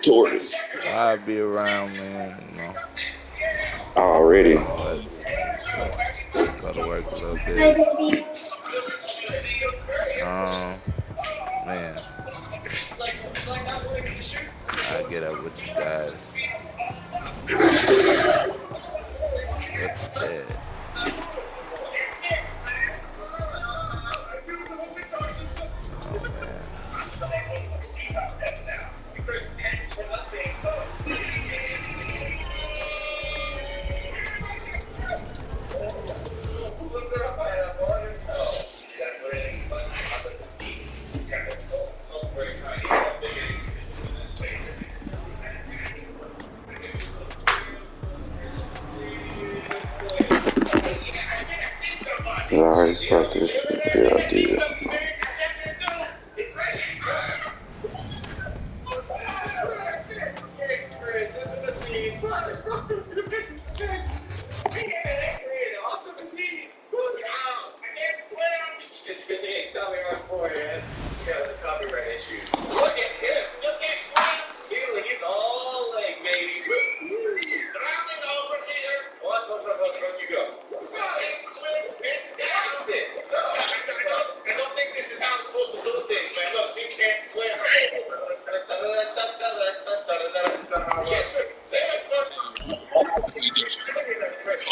Jordan. I'll be around, man. Already. But go to work a little bit. Um, man, I get up with you guys. Go to bed. Oh man. Did I already start this shit? Yeah, I did.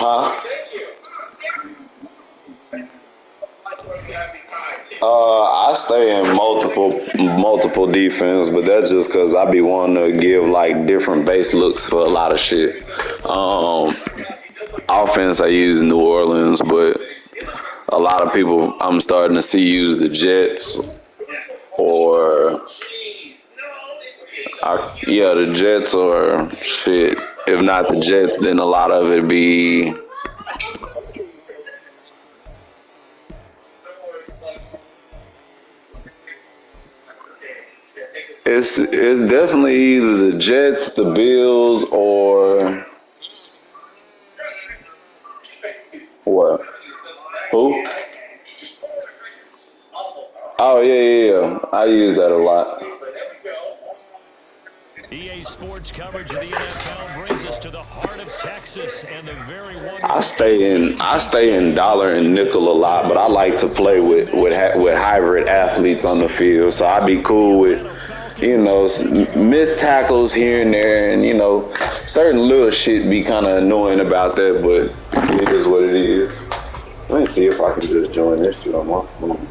Huh? I stay in multiple defense, but that's just because I be wanting to give like different base looks for a lot of shit. Um, Offense, I use New Orleans, but a lot of people I'm starting to see use the Jets or yeah, the Jets or shit. If not the Jets, then a lot of it be it's definitely either the Jets, the Bills, or what? Who? Oh yeah. I use that a lot. EA Sports coverage of the NFL brings us to the heart of Texas and the very I wonderful stay in I AT&T stay in Stadium in dollar and nickel a Arlington. lot, but I like to play Southern with Metro hybrid athletes on the field. So I be from the cool with Atlanta Falcons. Thank you, missed guard tackles Dallas here and there, and certain little shit be kind of annoying about that, but it is what it is. Let me see if I can just join this shit on my phone.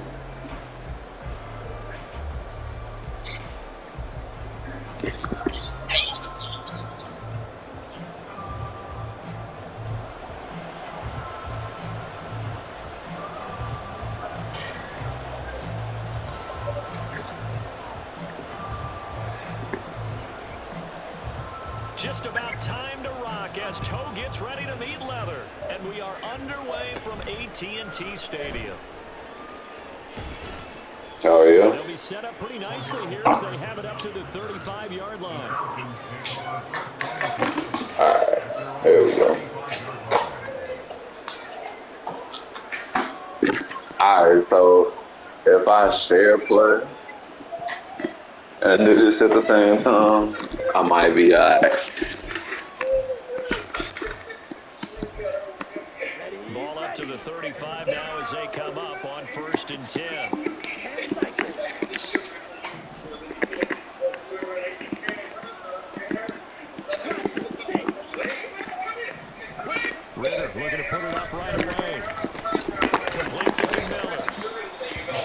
Just about time to rock as Toe gets ready to meet leather. And we are underway from AT&T Stadium. Oh yeah. They'll be set up pretty nicely here as they have it up to the 35-yard line. All right, here we go. All right, so if I share play and do this at the same time, I might be alright. Ball up to the 35 now as they come up on 1st and 10. Ritter looking to put it up right away. Completes it to Miller.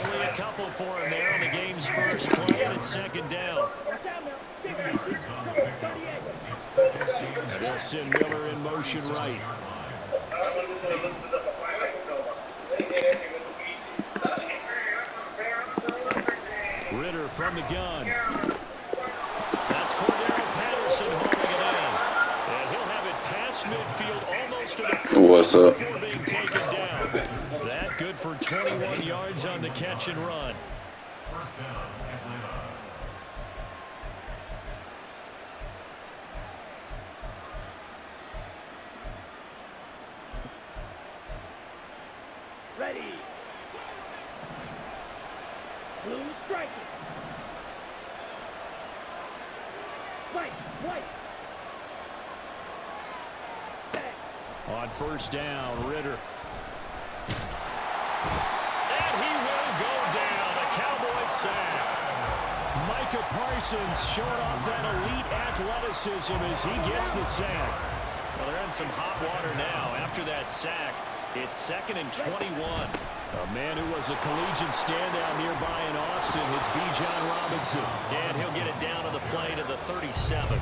Only a couple for him there on the game's first play, and it's 2nd down. And they'll send Miller in motion right. Ritter from the gun. That's Cordero Patterson holding it in. And he'll have it past midfield almost to the 40 What's up? before being taken down. That good for 21 yards on the catch and run. Ready. Blue striking. On first down, Ritter. And he will go down. A Cowboys sack. Micah Parsons showing off that elite athleticism as he gets the sack. Well, they're in some hot water now. After that sack, it's 2nd and 21. A man who was a collegiate standout nearby in Austin, it's Bijan Robinson. And he'll get it down to the play to the 37.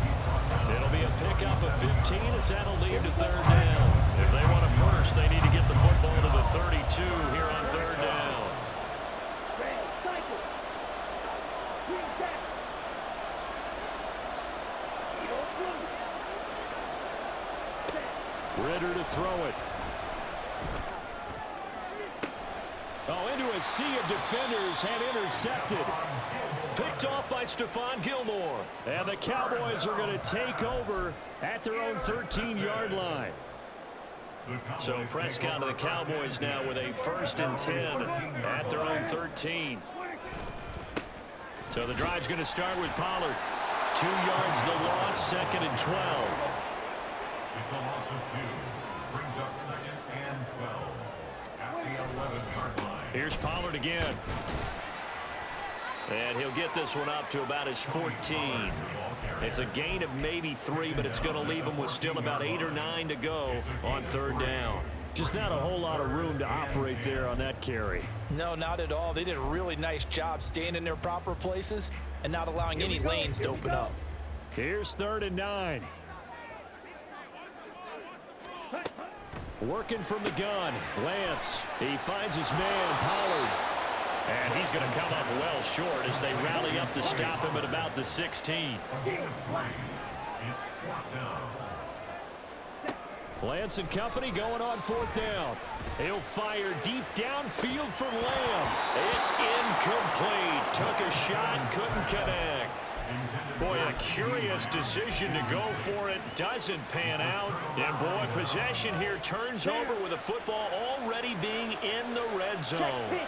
It'll be a pickup of 15 as that'll lead to 3rd down. If they want a first, they need to get the football to the 32 here on 3rd down. Ritter to throw it. Oh, into a sea of defenders and intercepted. Picked off by Stephon Gilmore. And the Cowboys are going to take over at their own 13-yard line. So Prescott and the Cowboys now with a 1st and 10 at their own 13. So the drive's going to start with Pollard. 2 yards the loss, 2nd and 12. It's a loss of 2. Brings up 2nd and 12 at the 11-yard line. Here's Pollard again. And he'll get this one up to about his 14. It's a gain of maybe 3, but it's going to leave him with still about 8 or 9 to go on 3rd down. Just not a whole lot of room to operate there on that carry. No, not at all. They did a really nice job staying in their proper places and not allowing any lanes to open up. Here's 3rd and 9. Working from the gun, Lance. He finds his man, Pollard. And he's going to come up well short as they rally up to stop him at about the 16. Lance and company going on 4th down. He'll fire deep downfield for Lamb. It's incomplete. Took a shot, couldn't connect. Boy, a curious decision to go for it. Doesn't pan out. And boy, possession here turns over with the football already being in the red zone.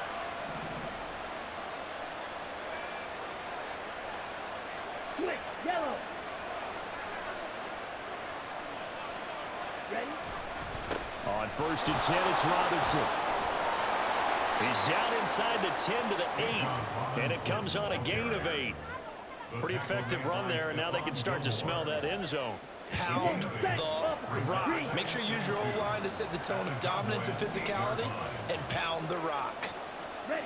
Yellow. Ready? On 1st and 10, it's Robinson. He's down inside the 10 to the 8. And it comes on a gain of 8. Pretty effective run there, and now they can start to smell that end zone. Pound the rock. Make sure you use your O-line to set the tone of dominance and physicality, and pound the rock. Ready.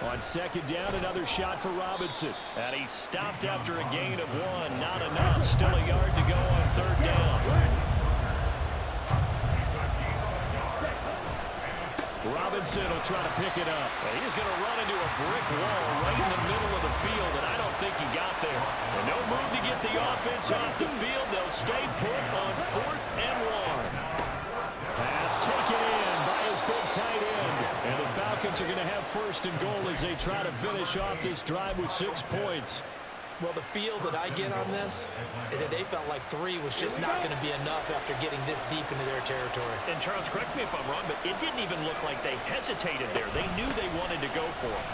On 2nd down, another shot for Robinson. And he stopped after a gain of 1. Not enough. Still a yard to go on 3rd down. Robinson will try to pick it up. He's going to run into a brick wall right in the middle of the field, and I don't think he got there. And no move to get the offense off the field. They'll stay put on 4th and 1. Pass taken in by his big tight end. And the Falcons are going to have 1st and goal as they try to finish off this drive with 6 points. Well, the feel that I get on this is that they felt like 3 was just not going to be enough after getting this deep into their territory. And Charles, correct me if I'm wrong, but it didn't even look like they hesitated there. They knew they wanted to go for it.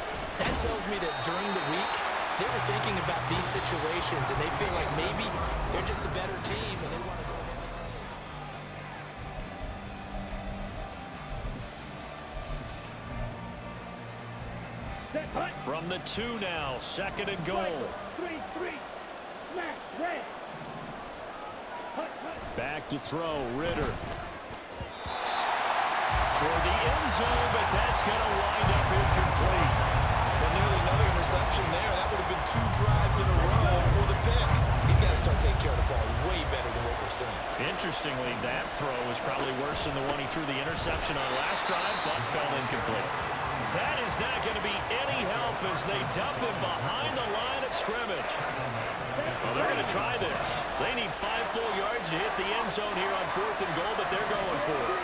That tells me that during the week, they were thinking about these situations, and they feel like maybe they're just the better team, and they want to go ahead. From the 2 now, 2nd and goal. 3-3. Smack. Red. Back to throw, Ritter. Toward the end zone, but that's going to wind up incomplete. And nearly another interception there. That would have been 2 drives in a row with a pick. He's got to start taking care of the ball way better than what we're seeing. Interestingly, that throw was probably worse than the one he threw the interception on last drive, but fell incomplete. That is not going to be any help as they dump him behind the line of scrimmage. Well, they're going to try this. They need 5 full yards to hit the end zone here on 4th and goal, but they're going for it.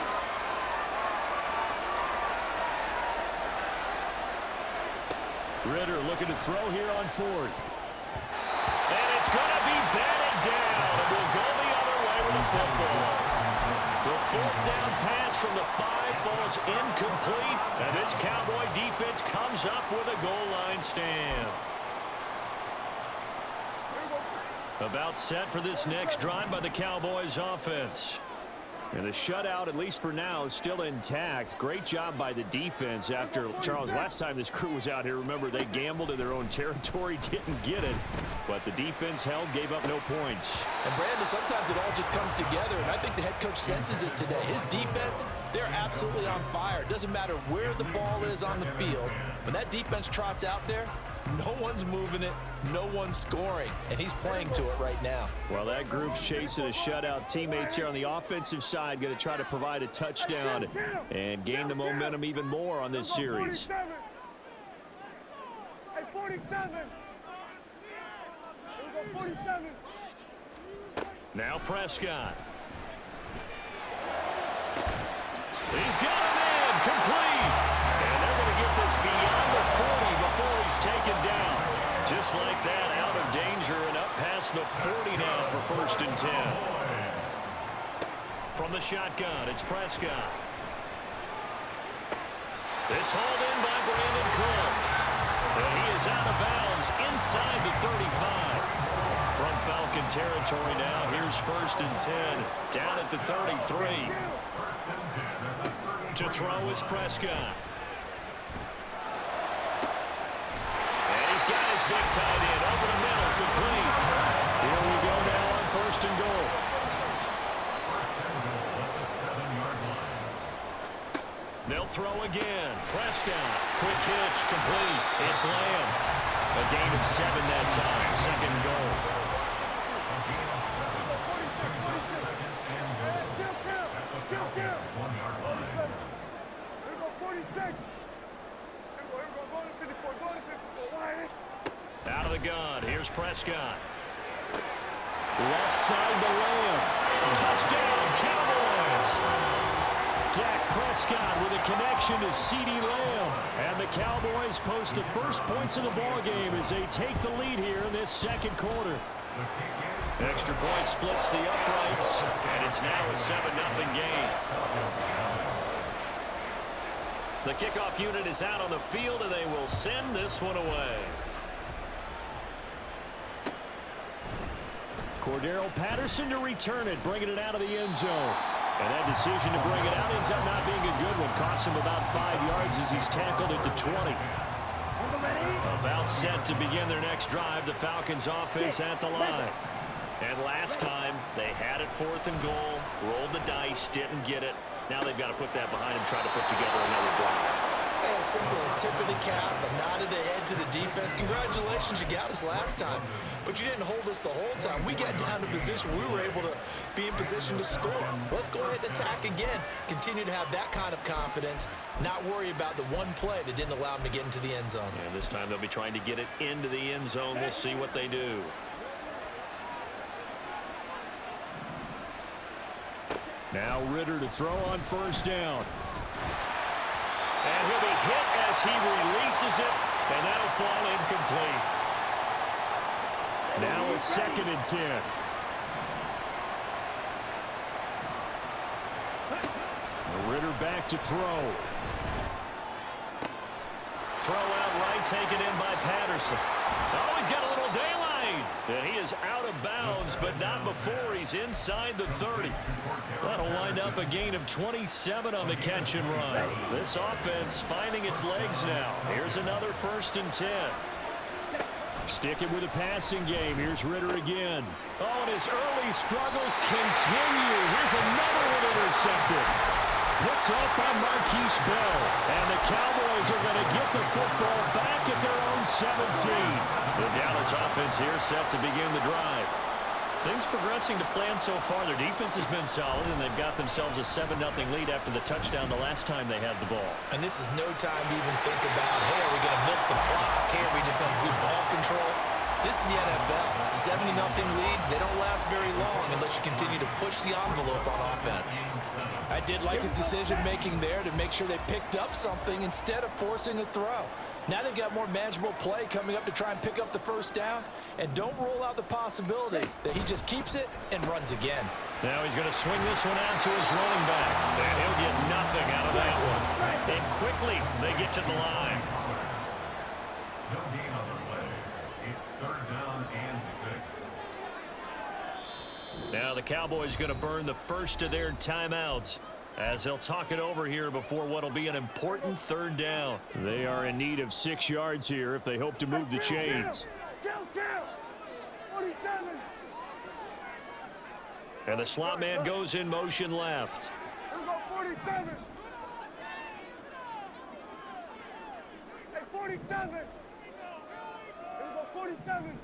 Ritter looking to throw here on 4th. And it's going to be batted down, and we'll go the other way with the football. The 4th down pass from the 5 falls incomplete, and this Cowboy defense comes up with a goal line stand. About set for this next drive by the Cowboys offense. And the shutout, at least for now, is still intact. Great job by the defense after, Charles, last time this crew was out here, remember, they gambled in their own territory, didn't get it. But the defense held, gave up no points. And, Brandon, sometimes it all just comes together, and I think the head coach senses it today. His defense, they're absolutely on fire. It doesn't matter where the ball is on the field. When that defense trots out there, no one's moving it, no one's scoring, and he's playing to it right now. Well, that group's chasing a shutout. Teammates here on the offensive side going to try to provide a touchdown and gain the momentum even more on this series. 47. Hey, 47. Here we go, 47. Now Prescott. He's got him in, complete. And they're going to get this beyond the 40 before he's taken down. Just like that, out of danger and up past the 40 now for 1st and 10. From the shotgun, it's Prescott. It's hauled in by Brandon Cooks. And he is out of bounds inside the 35. From Falcon territory now, here's 1st and 10. Down at the 33. To throw is Prescott. And he's got his big tight end over the middle, complete. Here we go now on 1st and goal. They'll throw again. Prescott, quick hitch, complete. It's Lamb. A gain of 7 that time, 2nd and goal. Out of the gun, here's Prescott. Left side to Lamb. Touchdown, Cowboys! Dak Prescott with a connection to CeeDee Lamb. And the Cowboys post the first points of the ballgame as they take the lead here in this 2nd quarter. Extra point splits the uprights, and it's now a 7-0 game. The kickoff unit is out on the field, and they will send this one away. Cordero Patterson to return it, bringing it out of the end zone. And that decision to bring it out ends up not being a good one. Cost him about 5 yards as he's tackled at the 20. About set to begin their next drive, the Falcons offense at the line. And last time, they had it 4th and goal, rolled the dice, didn't get it. Now they've got to put that behind them, try to put together another drive. A simple tip of the cap, a nod of the head to the defense. Congratulations, you got us last time, but you didn't hold us the whole time. We got down to position. We were able to be in position to score. Let's go ahead and attack again. Continue to have that kind of confidence, not worry about the one play that didn't allow them to get into the end zone. And this time they'll be trying to get it into the end zone. We'll see what they do. Now Ritter to throw on 1st down. And he'll be hit as he releases it, and that'll fall incomplete. Now a 2nd and 10. Ritter back to throw. Throw out right, taken in by Patterson. Oh, he's got a little daylight. And he is out of bounds, but not before he's inside the 30. That'll wind up a gain of 27 on the catch and run. This offense finding its legs now. Here's another 1st and 10. Sticking with the passing game. Here's Ritter again. Oh, and his early struggles continue. Here's another one intercepted. Picked off by Marquise Bell. And the Cowboys are going to get the football back at their own 17. The Dallas offense here set to begin the drive. Things progressing to plan so far. Their defense has been solid, and they've got themselves a 7-0 lead after the touchdown the last time they had the ball. And this is no time to even think about, hey, are we going to milk the clock? Hey, are we just going to do ball control? This is the NFL. 70-0 leads, they don't last very long unless you continue to push the envelope on offense. I did like his decision-making there to make sure they picked up something instead of forcing a throw. Now they've got more manageable play coming up to try and pick up the 1st down. And don't rule out the possibility that he just keeps it and runs again. Now he's going to swing this one out to his running back. And he'll get nothing out of that one. And quickly they get to the line. No gain on the play. It's 3rd down and 6. Now the Cowboys going to burn the first of their timeouts as they'll talk it over here before what will be an important third down. They are in need of 6 yards here if they hope to move the chains. And the slot man goes in motion left. 47. Hey, 47. Here we go, 47.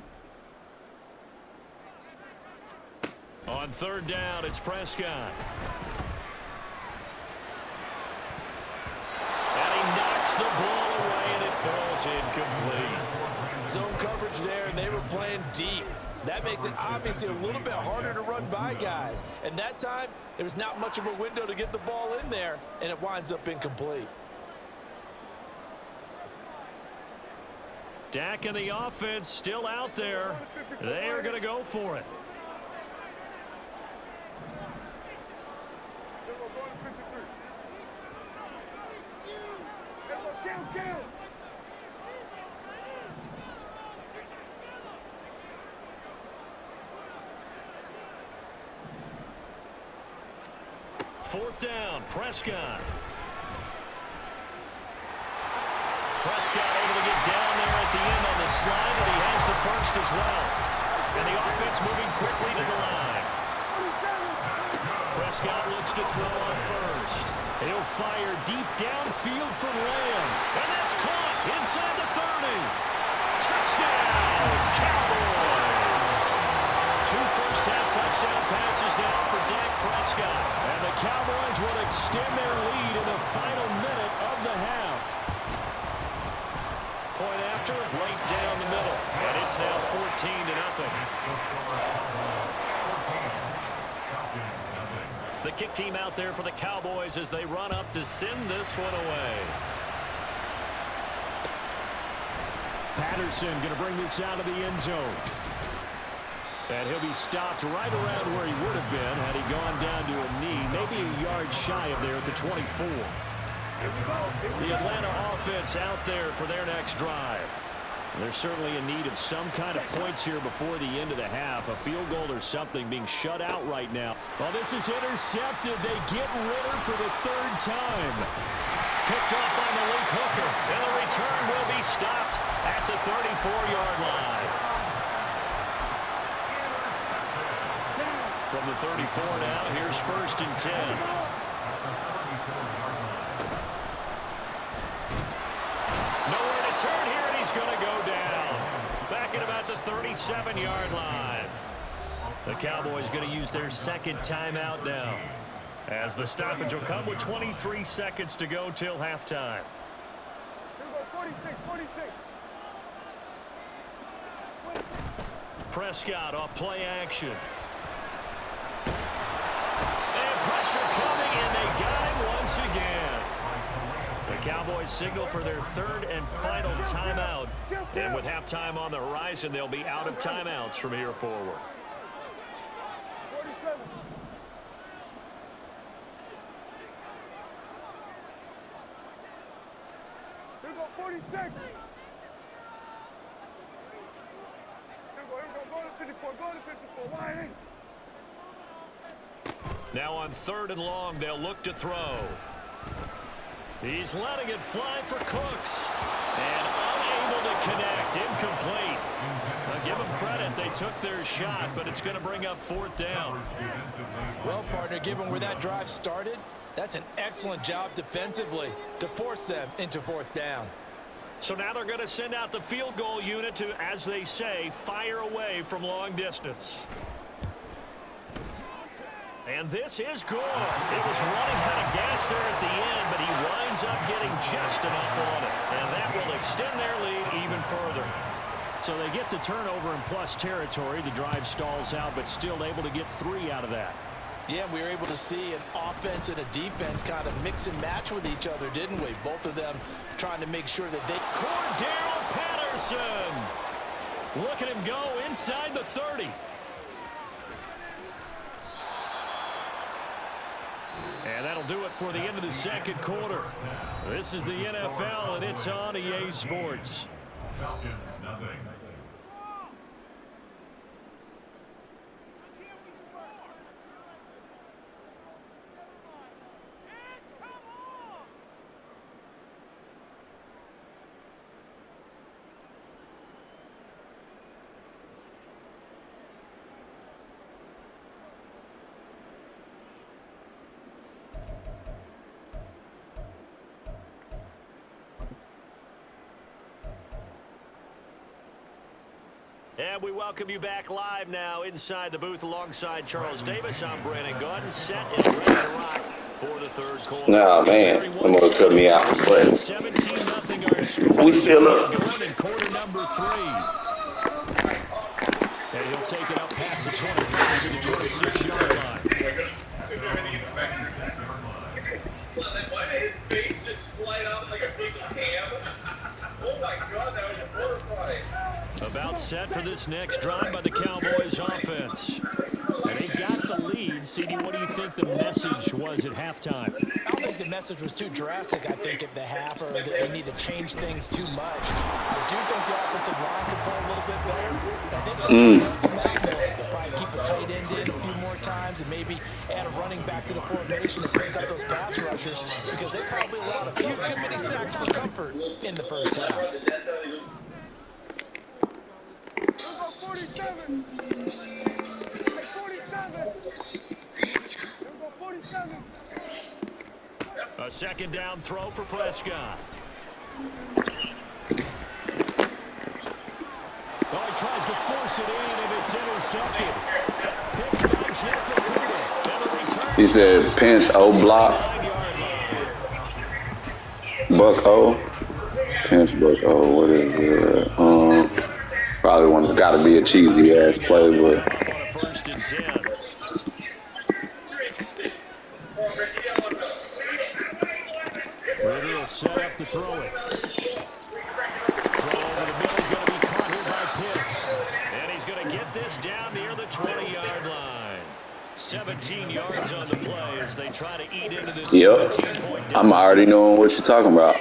On third down, it's Prescott. And he knocks the ball away, and it falls incomplete. Zone coverage there, and they were playing deep. That makes it obviously a little bit harder to run by guys. And that time, there was not much of a window to get the ball in there, and it winds up incomplete. Dak and the offense still out there. They are going to go for it. Fourth down, Prescott. Prescott able to get down there at the end on the slide, and he has the first as well. And the offense moving quickly to the line. Prescott looks to throw on first. He'll fire deep downfield for Lamb. And that's caught inside the 30. Touchdown, Cowboys! 2 first-half touchdown passes now for Dak Prescott. And the Cowboys will extend their lead in the final minute of the half. Point after, right down the middle. And it's now 14-0. The kick team out there for the Cowboys as they run up to send this one away. Patterson going to bring this out of the end zone. And he'll be stopped right around where he would have been had he gone down to a knee, maybe a yard shy of there at the 24. The Atlanta offense out there for their next drive. They're certainly in need of some kind of points here before the end of the half. A field goal or something being shut out right now. Well, this is intercepted. They get Ritter for the 3rd time. Picked up by Malik Hooker. And the return will be stopped at the 34-yard line. From the 34 now, here's 1st and 10. Nowhere to turn here, and he's going to go down. Back at about the 37-yard line. The Cowboys going to use their 2nd timeout now, as the stoppage will come with 23 seconds to go till halftime. 46. Prescott off play action. And pressure coming, and they got him once again. The Cowboys signal for their 3rd and final timeout. And with halftime on the horizon, they'll be out of timeouts from here forward. 47. Here we go, 46. Here we go, go to 54, go to 54, line in. Now on 3rd and long, they'll look to throw. He's letting it fly for Cooks. And unable to connect. Incomplete. Now give them credit. They took their shot, but it's going to bring up 4th down. Well, partner, given where that drive started, that's an excellent job defensively to force them into 4th down. So now they're going to send out the field goal unit to, as they say, fire away from long distance. And this is good. It was running out of gas there at the end, but he winds up getting just enough on it. And that will extend their lead even further. So they get the turnover in plus territory. The drive stalls out, but still able to get 3 out of that. Yeah, we were able to see an offense and a defense kind of mix and match with each other, didn't we? Both of them trying to make sure that they... Cordell Patterson! Look at him go inside the 30. And that'll do it for the end of the 2nd quarter. This is the NFL, and it's on EA Sports. Falcons, nothing. And we welcome you back live now inside the booth alongside Charles Davis. I'm Brandon Gordon, set and ready to rock for the third quarter. Nah, man. I'm going to cut me out. But 17-0 our score. we still up. Going in quarter number 3. And he'll take it up past the 25 to the 26-yard line. About set for this next drive by the Cowboys offense. And they got the lead. CD, what do you think the message was at halftime? I don't think the message was too drastic, I think, at the half, or that they need to change things too much. I do think the offensive line could play a little bit better. I think they'll probably keep a tight end in a few more times and maybe add a running back to the formation to pick up those pass rushers, because they probably allowed a few too many sacks for comfort in the first half. 47. 47. A second down throw for Prescott. Oh, he tries to force it in, and it's intercepted. Picked by Jeff Okuda. He said pinch O block. Buck O. Pinch Buck O. What is it? Probably one got to be a cheesy ass play, but. On a 1st and 10. Ritter will set up to throw it. Throw over the middle, going to be caught here by Pitts. And he's going to get this down near the 20-yard line. 17 yards on the play as they try to eat into this 17-point deficit. I'm already knowing what you're talking about.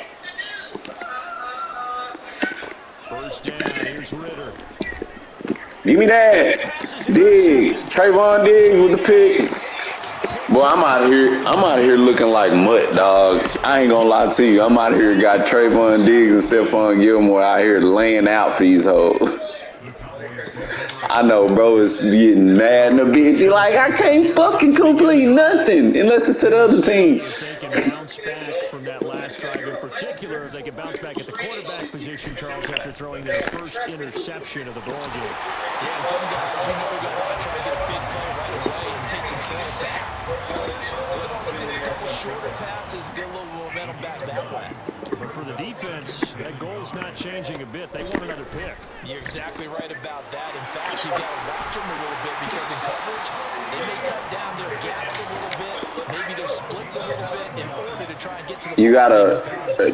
First down, here's Ritter. Give me that. Diggs. Trayvon Diggs with the pick. Boy, I'm out of here looking like mutt, dog. I ain't gonna lie to you. I'm out of here got Trayvon Diggs and Stephon Gilmore out here laying out for these hoes. I know, bro, is getting mad in the bitch. He like, I can't fucking complete nothing unless it's to the other team. If they can bounce back from that last drive in particular, if they can bounce back at the quarterback position, Charles, after throwing their first interception of the ball game. Yeah, and some guys, you know, got to try to get a big play right away and take control back. A couple shorter passes, get a little momentum back that way. But for the defense, that goal's not changing a bit. They want another pick. You're exactly right about that. In fact, you've got to watch them a little bit, because in coverage, they may cut down their gaps a little bit, maybe their splits a little bit in order to try and get to the You gotta,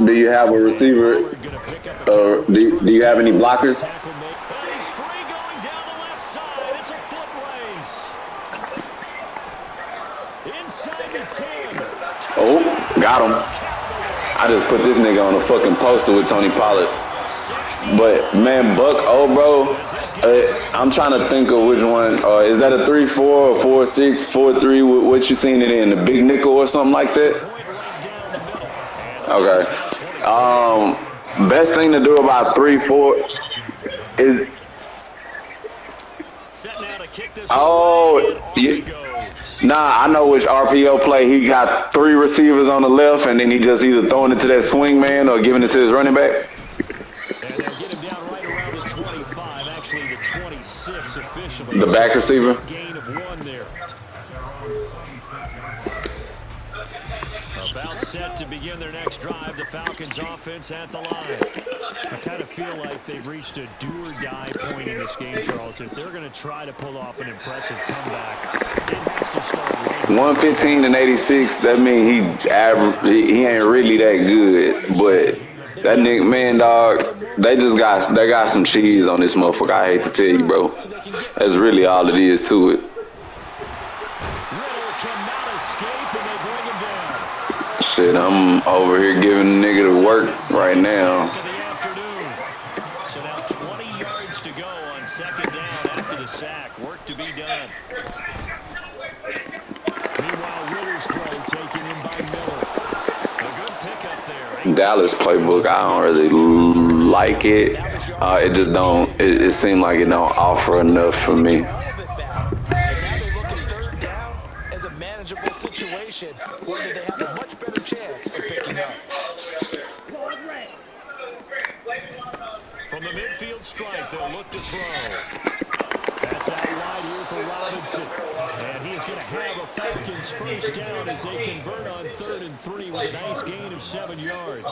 do you have a receiver, or do you have any blockers? He's free going down the left side. It's a foot race. Inside the 10. Oh, got him. I just put this nigga on a fucking poster with Tony Pollard. But, man, Buck O, bro, I'm trying to think of which one. Is that a 3-4 or 4-6, 4-3? What you seen it in? The big nickel or something like that? Okay. Best thing to do about 3-4 is... Nah, I know which RPO play. He got 3 receivers on the left, and then he just either throwing it to that swing man or giving it to his running back. And they'll get him down right around the 25, actually the 26 officially. The back receiver. Gain of 1 there. About set to begin their next drive. The Falcons offense at the line. I kind of feel like they've reached a do-or-die point in this game, Charles. If they're going to try to pull off an impressive comeback, it has to start right. 115 and 86. That means he ain't really that good. But that nigga, man, dog, they got some cheese on this motherfucker. I hate to tell you, bro. That's really all it is to it. Shit, I'm over here giving the nigga the work right now. So now 20 yards to go on second down after the sack. Work to be done. Meanwhile, Ritter's throw taken in by Miller. A good pickup there. Dallas playbook, I don't really like it. It just don't. It seems like it don't offer enough for me. Situation where they have a much better chance of picking up. From the midfield stripe, they'll look to throw. That's out wide here for Robinson. And he is going to have a Falcons first down as they convert on 3rd and 3 with a nice gain of 7 yards.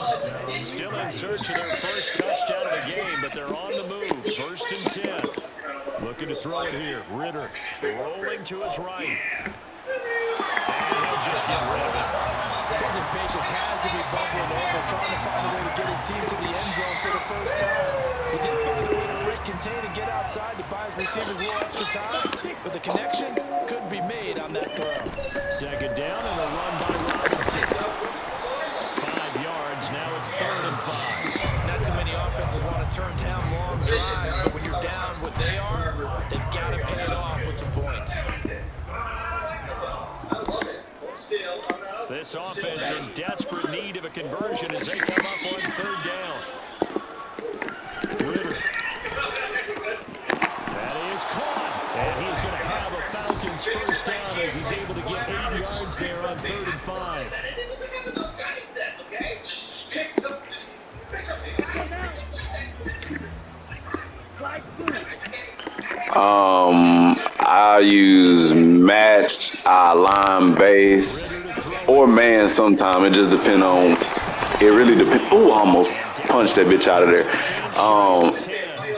Still in search of their first touchdown of the game, but they're on the move. 1st and 10. Looking to throw it here. Ritter rolling to his right. And he'll just get rid of it. His impatience has to be bubbling over, trying to find a way to get his team to the end zone for the first time. He did find a way to break contain and get outside to buy his receivers a little extra time, but the connection couldn't be made on that throw. 2nd down and a run by Robinson. 5 yards. Now it's 3rd and 5. Not too many offenses want to turn down long drives, but when you're down what they are, they've got to pay it off with some points. This offense in desperate need of a conversion as they come up on 3rd down. Ritter. That is caught. And he's going to have a Falcons first down as he's able to get 8 yards there on 3rd and 5. I use match, line base, or man sometime. It just depends on, it really depends. Ooh, I almost punched that bitch out of there.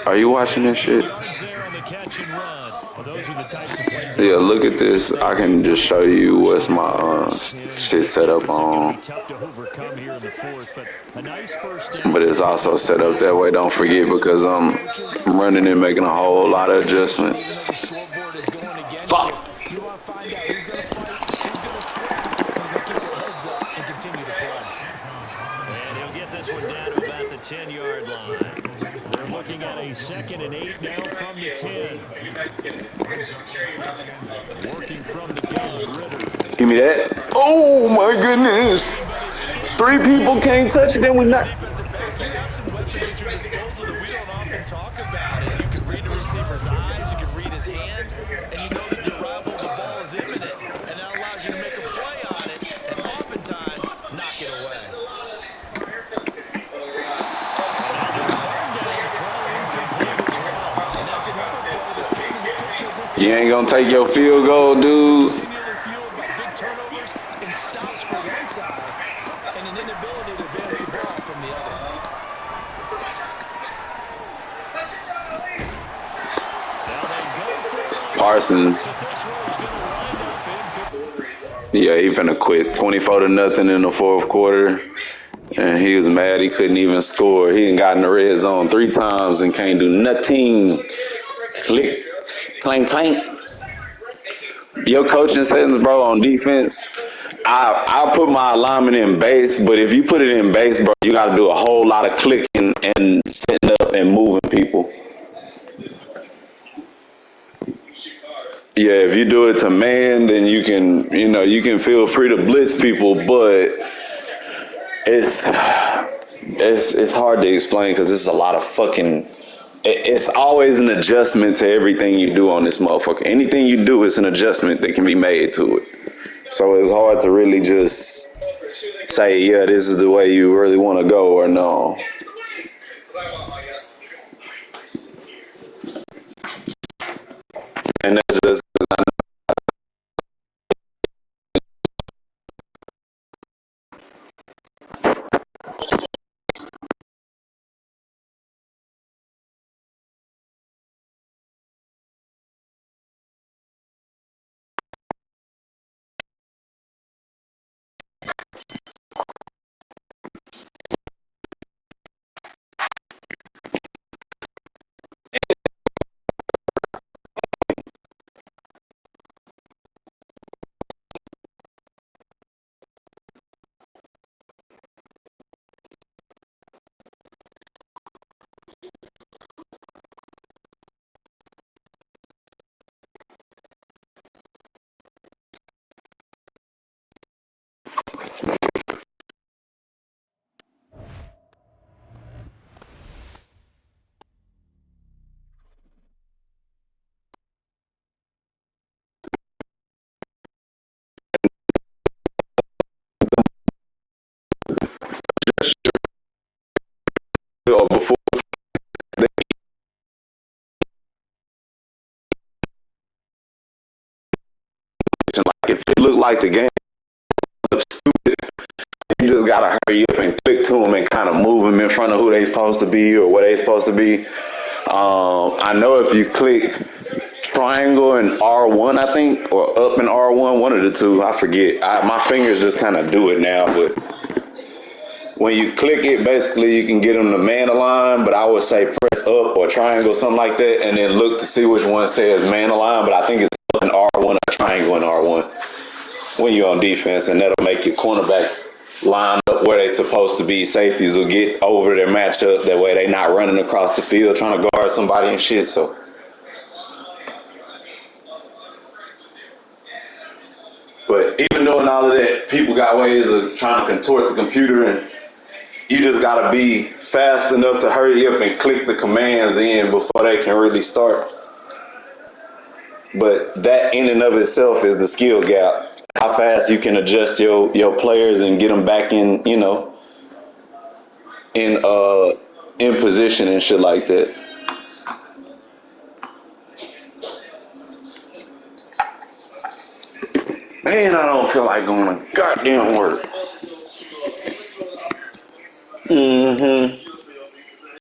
Are you watching this shit? Yeah, look at this. I can just show you what's my shit set up on. But it's also set up that way, don't forget, because I'm running and making a whole lot of adjustments. Fuck! You want to find out who's going to fight, who's going to scrap, who's going to keep their heads up and continue to play. And he'll get this one down to about the 10-yard line. They're looking at a 2nd and 8 now from the 10. Working from the gun, Ritter. Give me that. Oh my goodness! 3 people can't touch it, then we not. You have some weapons at your disposal that we don't often talk about. And you can read the receiver's eyes, you can read his hands, and you know that the arrival of the ball is imminent. And that allows you to make a play on it, and oftentimes knock it away. You ain't gonna take your field goal, dude. Continually fueled by big turnovers and stops for one side and an inability to advance the ball from the other. Parsons. Yeah, he finna quit. 24-0 in the 4th quarter. And he was mad he couldn't even score. He done got in the red zone 3 times and can't do nothing. Click, clank, clank. Your coaching settings, bro, on defense, I put my alignment in base, but if you put it in base, bro, you got to do a whole lot of clicking and setting up and moving people. Yeah, if you do it to man, then you can feel free to blitz people, but it's hard to explain because it's a lot of fucking. It's always an adjustment to everything you do on this motherfucker. Anything you do is an adjustment that can be made to it. So it's hard to really just say, yeah, this is the way you really want to go, or no. And that's just if it look like the game looks stupid, you just gotta hurry up and click to them and kind of move them in front of who they supposed to be or where they supposed to be. I know if you click triangle and R1, I think, or up and R1, one of the two, I forget. My fingers just kind of do it now, but when you click it, basically you can get them to man align, but I would say press up or triangle, something like that, and then look to see which one says man align, but I think it's up in R1 or triangle in R1 when you're on defense, and that'll make your cornerbacks line up where they're supposed to be. Safeties will get over their matchup. That way they're not running across the field trying to guard somebody and shit, so. But even doing all of that, people got ways of trying to contort the computer, and you just gotta be fast enough to hurry up and click the commands in before they can really start. But that in and of itself is the skill gap. How fast you can adjust your players and get them back in, in position and shit like that. Man, I don't feel like going to goddamn work. Mm-hmm.